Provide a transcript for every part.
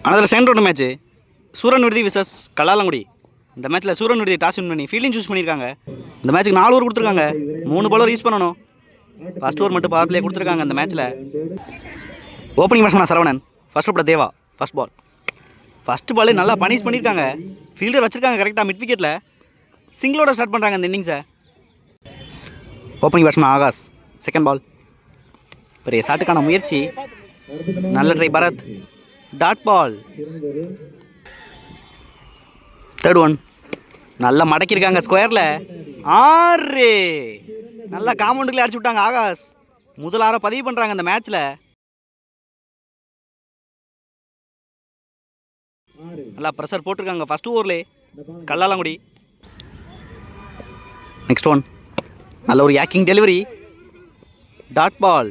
Another second round match Sooran Viduthi versus Kallalangudi. இந்த மேட்ச்சில் Sooran Viduthi toss win பண்ணி ஃபீல்டிங் சூஸ் பண்ணியிருக்காங்க. இந்த மேட்ச்சுக்கு 4 ஓவர் கொடுத்துருக்காங்க. 3 பாலர் யூஸ் பண்ணணும். ஃபர்ஸ்ட் ஓவர் மட்டும் பவர் பிளே கொடுத்துருக்காங்க. இந்த மேட்ச்சில் opening batsman Saravanan, first over Deva, first ball. First பாலே நல்லா பனிஷ் பண்ணியிருக்காங்க. ஃபீல்டர் வச்சுருக்காங்க கரெக்டாக மிட் விக்கெட்டில். சிங்கிளோட ஸ்டார்ட் பண்ணுறாங்க இந்த இன்னிங்ஸை. Opening batsman Akash, second ball. பெரிய ஷாட்டுக்கான முயற்சி, நல்ல try Bharath, dot ball. Third one நல்லா மடக்கியிருக்காங்க ஸ்கொயரில். 6 நல்லா காம்பவுண்டுக்குள்ளே அடிச்சு விட்டாங்க ஆகாஷ். முதல் 6 பதிவு பண்ணுறாங்க இந்த மேட்ச்சில். நல்லா ப்ரெஷர் போட்டிருக்காங்க first overlay Kallalangudi. Next one நல்ல ஒரு யாக்கிங் டெலிவரி, டாட் பால்.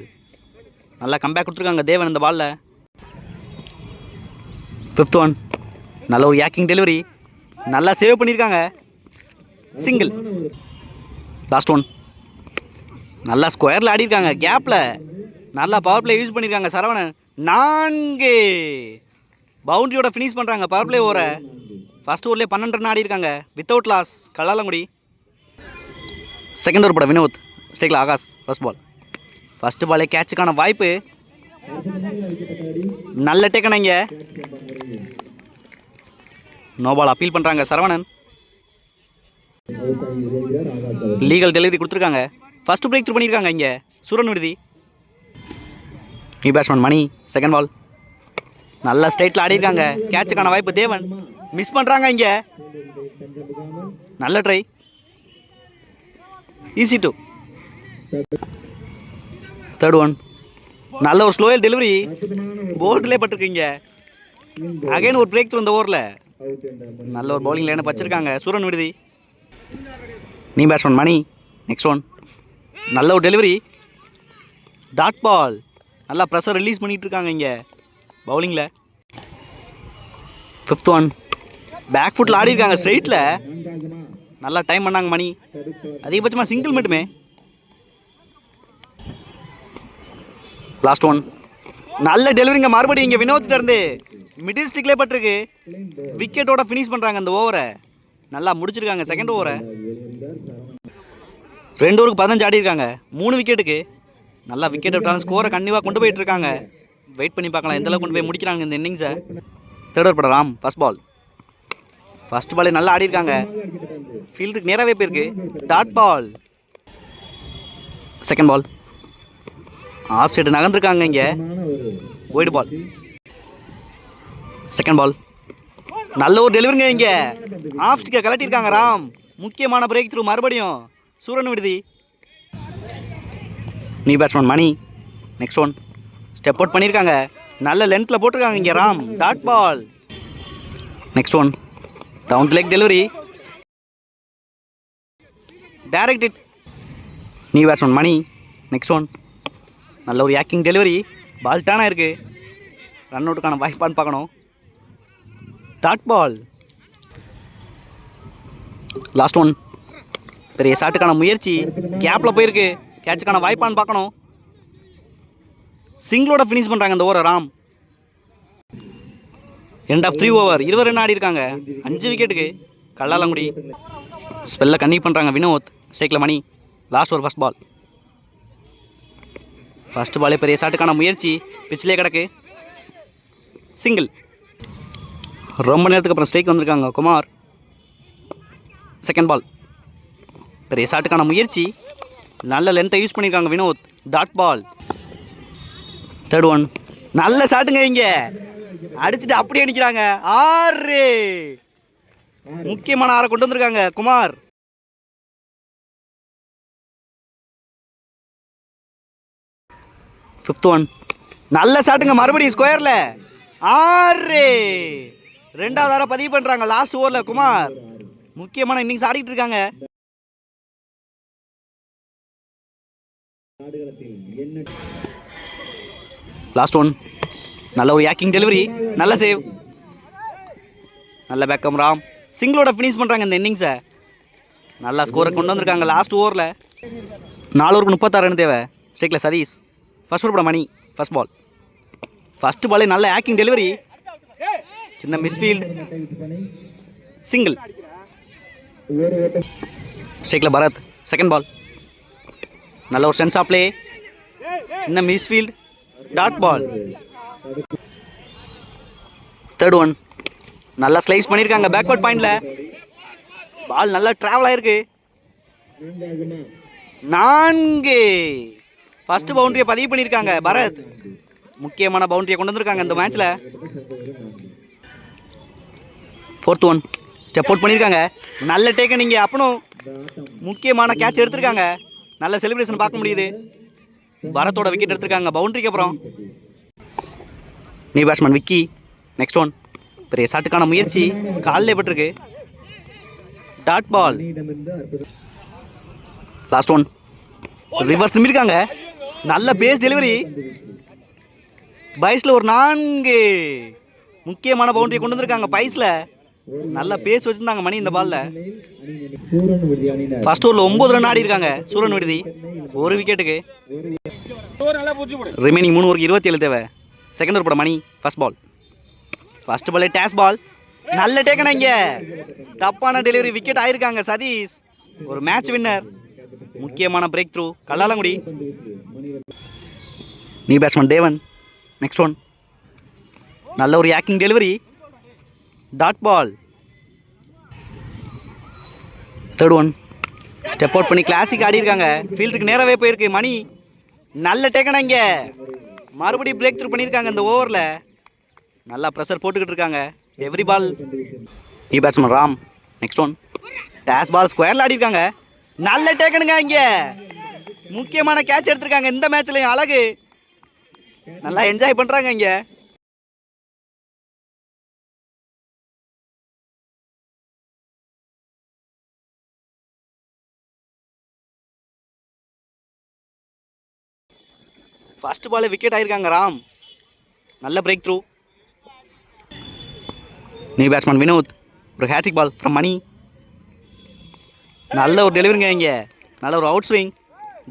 நல்லா கம்பேக் கொடுத்துருக்காங்க தேவன் இந்த பாலில். ஃபிஃப்த் ஒன் நல்ல ஒரு யாக்கிங் டெலிவரி, நல்லா சேவ் பண்ணியிருக்காங்க, சிங்கிள். லாஸ்ட் ஒன் நல்லா ஸ்கொயரில் ஆடிருக்காங்க கேப்பில். நல்லா பவர் பிளே யூஸ் பண்ணியிருக்காங்க சரவணன். 4 பவுண்டரியோட ஃபினிஷ் பண்ணுறாங்க பவர் பிளே ஓவரை. ஃபர்ஸ்ட் ஓவர்லேயே 12 ரன் ஆடிருக்காங்க without loss Kallalangudi. Second over போட வினோத், ஸ்டேக்கில் ஆகாஷ், ஃபர்ஸ்ட் பால். ஃபர்ஸ்ட் பாலே கேட்சுக்கான வாய்ப்பு, நல்ல டேக்கன். இங்கே நோ பால் அப்பீல் பண்ணுறாங்க சரவணன். லீகல் டெலிவரி கொடுத்துருக்காங்க. ஃபர்ஸ்ட் பிரேக் த்ரூ பண்ணியிருக்காங்க இங்கே சூரன் விடுதி. நியூ பேட்ஸ்மேன் மணி, செகண்ட் பால். நல்லா ஸ்ட்ரைட்டில் ஆடிருக்காங்க. கேட்சுக்கான வாய்ப்பு தேவன், மிஸ் பண்ணுறாங்க இங்கே. நல்ல try, easy two. Third one நல்ல ஒரு ஸ்லோயல் டெலிவரி, போல்ட்லேயே பட்டிருக்கீங்க. அகைன் ஒரு பிரேக் த்ரூ இந்த ஓவரில். நல்ல ஒரு பவுலிங் லைனை வச்சிருக்காங்க சூரன் விடுதி. New batsman Mani, next one நல்ல ஒரு டெலிவரி, டாட் பால். நல்லா ப்ரெஷர் ரிலீஸ் பண்ணிகிட்டு இருக்காங்க இங்கே பவுலிங்கில். ஃபிஃப்த் ஒன் பேக் ஃபுட்டில் ஆடிருக்காங்க ஸ்ட்ரெயிட்டில். நல்லா டைம் பண்ணாங்க மணி. அதிகபட்சமாக சிங்கிள் மட்டுமே. லாஸ்ட் ஒன் நல்ல டெலிவரிங்க மறுபடியும் இங்கே வினோத்திட்ட இருந்து மிடில் ஸ்டிக்லேயே பட்டிருக்கு. விக்கெட்டோட ஃபினிஷ் பண்ணுறாங்க இந்த ஓவரை. நல்லா முடிச்சிருக்காங்க செகண்ட் ஓவரை. 2 ஓவருக்கு 15 ஆடிருக்காங்க 3 விக்கெட்டுக்கு. நல்லா விக்கெட் விட்டாலும் ஸ்கோரை கண்டிப்பாக கொண்டு போயிட்டு இருக்காங்க. வெயிட் பண்ணி பார்க்கலாம் எந்த அளவுக்கு கொண்டு போய் முடிக்கிறாங்க இந்த இன்னிங்ஸை. தேர்ட் ஓவர் பட ராம், ஃபர்ஸ்ட் பால். ஃபர்ஸ்ட் பாலே நல்லா ஆடிருக்காங்க. ஃபீல்டுக்கு நேராகவே போயிருக்கு, dot ball. Second ball off side நகர்ந்துருக்காங்க இங்கே, ஒயிட் பால். செகண்ட் பால் நல்ல ஒரு டெலிவரிங்க இங்கே, ஆஃப் ஸ்டிக்கை கலட்டியிருக்காங்க ராம். முக்கியமான பிரேக் த்ரூ மறுபடியும் சூரன் விடுதி. New batsman Mani, next one step out பண்ணியிருக்காங்க. நல்ல லென்த்தில் போட்டிருக்காங்க இங்கே Ram, dot ball. Next one down to leg delivery, direct hit. New batsman Mani, next one நல்ல ஒரு யாக்கிங் டெலிவரி, பால் டர்ன் ஆயிருக்கு. ரன் அவுட்டுக்கான வாய்ப்பான்னு பார்க்கணும், டாட் பால். லாஸ்ட் ஒன் பெரிய ஷாட்டுக்கான முயற்சி, கேப்பில் போயிருக்கு. கேட்சுக்கான வாய்ப்பான்னு பார்க்கணும். சிங்கிளோட ஃபினிஷ் பண்ணுறாங்க இந்த over Ram. End of 3 over 20 run ஆடி இருக்காங்க 5 விக்கெட்டுக்கு கல்லாலங்குடி. ஸ்பெல்ல கன்னி பண்ணுறாங்க வினோத், ஸ்டேக்கில் Mani. Last over first ball. First பாலே பெரிய ஷாட்டுக்கான முயற்சி, பிச்சிலே கிடக்கு, சிங்கிள். ரொம்ப நேரத்துக்கு அப்புறம் ஸ்ட்ரைக் வந்திருக்காங்க குமார். செகண்ட் பால் பெரிய ஷாட்டுக்கான முயற்சி, நல்ல லென்த்தை யூஸ் பண்ணியிருக்காங்க Vinod, dot ball. Third one நல்ல ஷாட்டுங்க இங்கே, அடிச்சுட்டு அப்படியே நிற்கிறாங்க. 6 முக்கியமான 6 கொண்டு வந்திருக்காங்க குமார். ஃபிஃப்த் ஒன் நல்ல ஷாட்டுங்க மறுபடியும் ஸ்கொயரில். 6 2வது 6 பதிவு பண்ணுறாங்க லாஸ்ட் ஓவரில் குமார். முக்கியமான இன்னிங்ஸ் ஆடிட்டு இருக்காங்க. லாஸ்ட் ஒன் நல்ல ஒரு யாக்கிங் டெலிவரி, நல்ல சேவ், நல்ல பேக்கம் ராம். சிங்கிளோட ஃபினிஷ் பண்ணுறாங்க இந்த இன்னிங்ஸை. நல்லா ஸ்கோரை கொண்டு வந்திருக்காங்க லாஸ்ட் ஓவரில். 4 ஓவருக்கு 36 ரன் தேவை. ஸ்டேக்கில் Sathish, first over Mani, first ball. First பாலே நல்ல யாக்கிங் டெலிவரி, சின்ன மிஸ்ஃபீல்ட், சிங்கிள். ஸ்ட்ரைக்கில் பரத், செகண்ட் பால். நல்ல ஒரு சென்ஸ் ஆஃப் ப்ளே, சின்ன misfield, dot ball. Third one. நல்லா ஸ்லைஸ் பண்ணியிருக்காங்க பேக்வர்ட் பாயிண்ட்ல. பால் நல்லா டிராவல் ஆயிருக்கு. 4. ஃபர்ஸ்ட் பவுண்டரியை பதிவு பண்ணியிருக்காங்க பரத். முக்கியமான பவுண்டரியை கொண்டு வந்திருக்காங்க இந்த மேட்ச்ல. Fourth one. ஸ்டெப் அவுட் பண்ணியிருக்காங்க. நல்ல டேக்கன் இங்கே. அப்பனும் முக்கியமான கேட்ச் எடுத்திருக்காங்க. நல்ல செலிப்ரேஷன் பார்க்க முடியுது. பரத்தோட விக்கெட் எடுத்திருக்காங்க பவுண்டரிக்கு அப்புறம். New batsman Vicky. Next one. பெரிய ஷாட்டுக்கான முயற்சி காலில் பட்டிருக்கு. Dot ball. Last one. Reverse திரும்பியிருக்காங்க. நல்ல பேஸ் டெலிவரி. பைஸில் ஒரு 4. முக்கியமான பவுண்டரியை கொண்டு வந்திருக்காங்க பைஸில். நல்ல பேஸ் வச்சுருந்தாங்க மணி இந்த பாலில். ஃபர்ஸ்ட் ஓவரில் 9 ரன் ஆடி இருக்காங்க சூரன் விடுதி. ஒரு விக்கெட்டுக்கு. ரிமைனிங் 3 ஓவருக்கு 27 தேவை. செகண்ட் ஓவர் போட மணி. First ball. ஃபர்ஸ்ட் பாலே டேஷ் பால். நல்ல டேக்கனா இங்கே. தப்பான டெலிவரி. விக்கெட் ஆயிருக்காங்க சதீஷ். ஒரு மேட்ச் வின்னர். முக்கியமான break through Kallalangudi. New batsman Devan. Next one. நல்ல ஒரு yorking delivery. Dot ball. Third one. Step out பண்ணி கிளாசிக் ஆடி இருக்காங்க. ஃபீல்டுக்கு நேராகவே போயிருக்கு மணி. நல்ல டேக்கனா இங்கே. மறுபடியும் பிரேக் த்ரூ பண்ணியிருக்காங்க இந்த ஓவரில். நல்லா ப்ரெஷர் போட்டுக்கிட்டு இருக்காங்க every ball. New batsman Ram. Next one. Dash ball ஸ்கொயரில் ஆடி இருக்காங்க. நல்ல டேக்கனுங்க இங்கே. முக்கியமான கேட்ச் எடுத்திருக்காங்க இந்த மேட்ச்லையும். அழகு. நல்லா என்ஜாய் பண்ணுறாங்க இங்கே. ஃபர்ஸ்ட் பால் விக்கெட் ஆயிருக்காங்க ராம். நல்ல breakthrough. New batsman Vinod. ஒரு ஹேட்ரிக் பால் ஃப்ரம் மணி. நல்ல ஒரு டெலிவரிங்க இங்கே. நல்ல ஒரு outswing.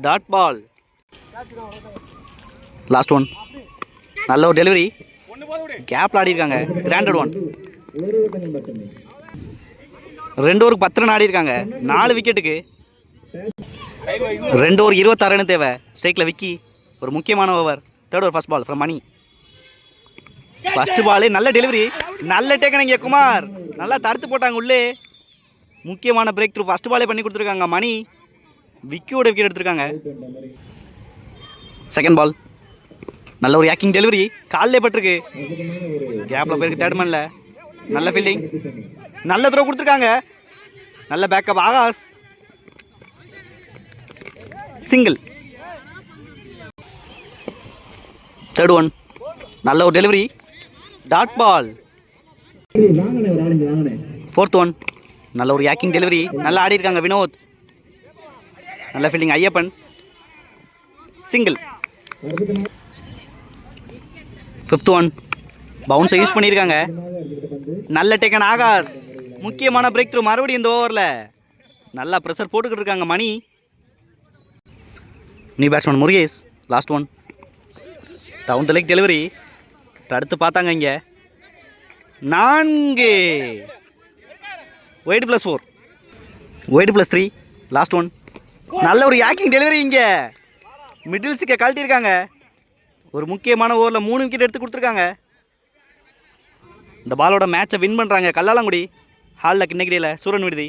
Dot ball. Last one. நல்ல ஒரு டெலிவரி. கேப்ல ஆடி இருக்காங்க. Granted one. 2 ஓவருக்கு 10 ரன் ஆடி இருக்காங்க. 4 விக்கெட்டுக்கு. 2 ஓவர் 26 ரன் தேவை. ஸ்ட்ரைக்கில் விக்கி. ஒரு முக்கியமான over. Third over first ball from Mani. First ball நல்ல டெலிவரி. நல்ல டேக்கன் இங்கே குமார். நல்லா தடுத்து போட்டாங்க உள்ளே. முக்கியமான பிரேக் த்ரூ ஃபர்ஸ்ட் பாலே பண்ணி கொடுத்துருக்காங்க மணி. விக்கியோட விக்கெட் எடுத்திருக்காங்க. Second ball. நல்ல ஒரு யாக்கிங் டெலிவரி. காலிலே பட்டிருக்கு. கேப்பில் போயிருக்கு தேர்ட் மேனில். நல்ல ஃபீல்டிங். நல்ல த்ரோ கொடுத்துருக்காங்க. நல்ல backup Akash. Single. Third one. நல்ல ஒரு delivery. Dot ball. Fourth one. நல்ல ஒரு யாக்கிங் டெலிவரி. நல்லா ஆடி இருக்காங்க வினோத். நல்ல fielding Ayyappan. Single. Fifth one. பவுன்ஸை யூஸ் பண்ணியிருக்காங்க. நல்ல டேக்கன் ஆகாஷ். முக்கியமான பிரேக் த்ரூ மறுபடியும் இந்த ஓவரில். நல்லா ப்ரெஷர் போட்டுக்கிட்டு இருக்காங்க Mani. New batsman Murugesh. Last one. Down the leg delivery. தடுத்து பார்த்தாங்க இங்கே. 4. ஒயிட் +4. ஒயிட் +3. Last one. நல்ல ஒரு யாக்கிங் டெலிவரி இங்கே. மிடில் ஸ்டிக்கை கழட்டியிருக்காங்க. ஒரு முக்கியமான ஓவரில் 3 விக்கெட் எடுத்து கொடுத்துருக்காங்க. இந்த பாலோட மேட்சை வின் பண்ணுறாங்க கல்லாலங்குடி. ஹாலில் கிண்ணகிரியில் சூரன் விடுதி.